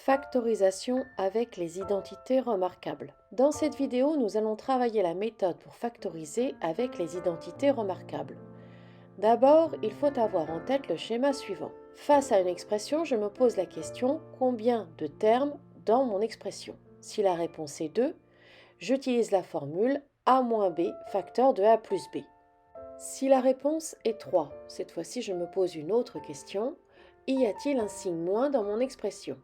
Factorisation avec les identités remarquables. Dans cette vidéo, nous allons travailler la méthode pour factoriser avec les identités remarquables. D'abord, il faut avoir en tête le schéma suivant. Face à une expression, je me pose la question combien de termes dans mon expression? Si la réponse est 2, j'utilise la formule a moins b facteur de a plus b. Si la réponse est 3, cette fois-ci je me pose une autre question. Y a-t-il un signe moins dans mon expression?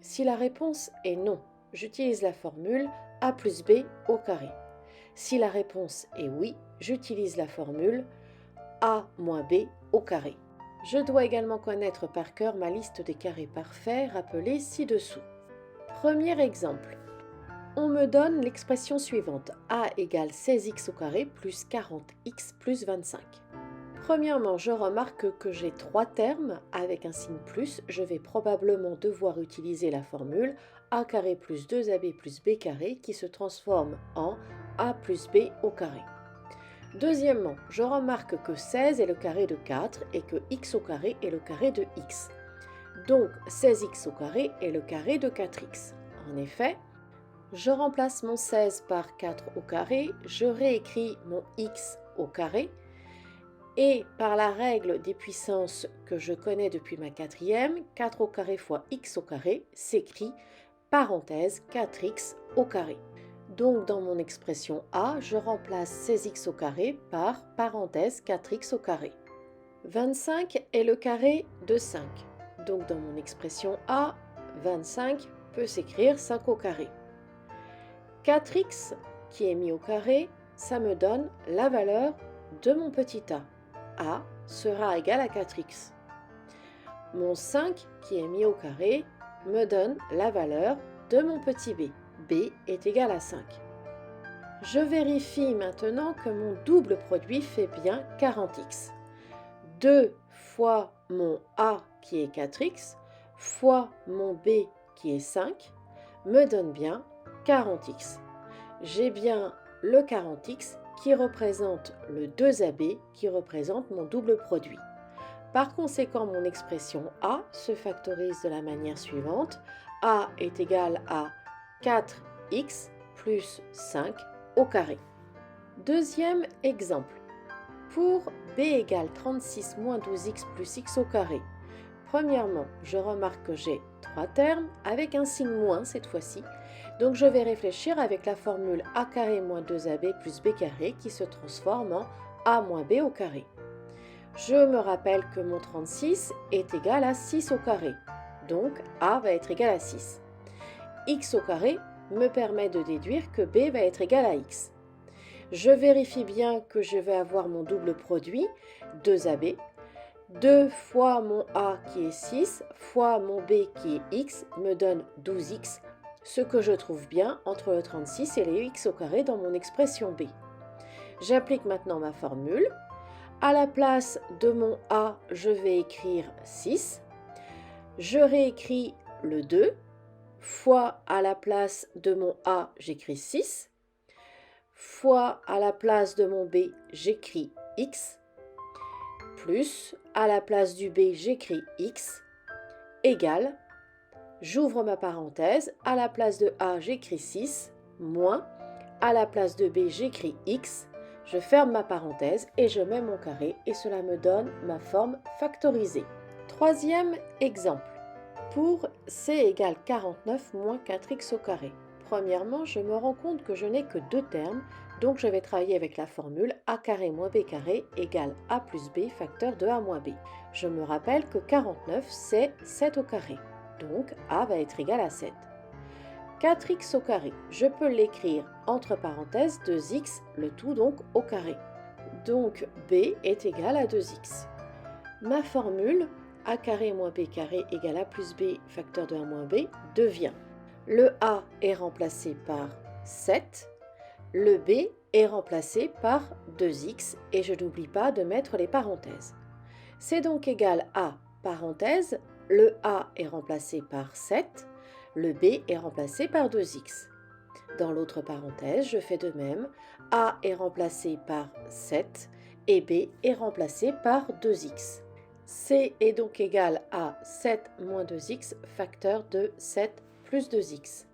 Si la réponse est non, j'utilise la formule a plus b au carré. Si la réponse est oui, j'utilise la formule a moins b au carré. Je dois également connaître par cœur ma liste des carrés parfaits rappelée ci-dessous. Premier exemple. On me donne l'expression suivante, a égale 16x au carré plus 40x plus 25. Premièrement, je remarque que j'ai 3 termes avec un signe plus. Je vais probablement devoir utiliser la formule a carré plus 2ab plus b carré qui se transforme en a plus b au carré. Deuxièmement, je remarque que 16 est le carré de 4 et que x au carré est le carré de x. Donc 16x au carré est le carré de 4x. En effet, je remplace mon 16 par 4 au carré, je réécris mon x au carré, et par la règle des puissances que je connais depuis ma quatrième, 4 au carré fois x au carré s'écrit parenthèse 4x au carré. Donc dans mon expression A, je remplace 16x au carré par parenthèse 4x au carré. 25 est le carré de 5. Donc dans mon expression A, 25 peut s'écrire 5 au carré. 4x qui est mis au carré, ça me donne la valeur de mon petit a. A sera égal à 4x. Mon 5 qui est mis au carré me donne la valeur de mon petit b. B est égal à 5. Je vérifie maintenant que mon double produit fait bien 40x. 2 fois mon a qui est 4x fois mon b qui est 5 me donne bien 40x. J'ai bien le 40x qui représente le 2ab qui représente mon double produit. Par conséquent, mon expression a se factorise de la manière suivante. A est égal à 4x plus 5 au carré. Deuxième exemple. Pour b égale 36 moins 12x plus x au carré. Premièrement, je remarque que j'ai 3 termes avec un signe moins cette fois-ci. Donc je vais réfléchir avec la formule a carré moins 2ab plus b carré qui se transforme en a moins b au carré. Je me rappelle que mon 36 est égal à 6 au carré. Donc a va être égal à 6. X au carré me permet de déduire que b va être égal à x. Je vérifie bien que je vais avoir mon double produit 2ab. 2 fois mon a qui est 6 fois mon b qui est x me donne 12x, ce que je trouve bien entre le 36 et les x au carré dans mon expression b. J'applique maintenant ma formule. À la place de mon a, je vais écrire 6. Je réécris le 2 fois à la place de mon a, j'écris 6. Fois à la place de mon b, j'écris x. Plus, à la place du b, j'écris x, égale, j'ouvre ma parenthèse, à la place de a, j'écris 6, moins, à la place de b, j'écris x, je ferme ma parenthèse et je mets mon carré et cela me donne ma forme factorisée. Troisième exemple, pour c égale 49 moins 4x au carré. Premièrement, je me rends compte que je n'ai que 2 termes, donc je vais travailler avec la formule a carré moins b carré égale a plus b facteur de a moins b. Je me rappelle que 49 c'est 7 au carré, donc a va être égal à 7. 4x au carré, je peux l'écrire entre parenthèses 2x, le tout donc au carré. Donc b est égal à 2x. Ma formule a carré moins b carré égale a plus b facteur de a moins b devient le a est remplacé par 7, le b est remplacé par 2x et je n'oublie pas de mettre les parenthèses. C'est donc égal à parenthèse, le a est remplacé par 7, le b est remplacé par 2x. Dans l'autre parenthèse, je fais de même, a est remplacé par 7 et b est remplacé par 2x. C est donc égal à 7 moins 2x facteur de 7 plus 2x.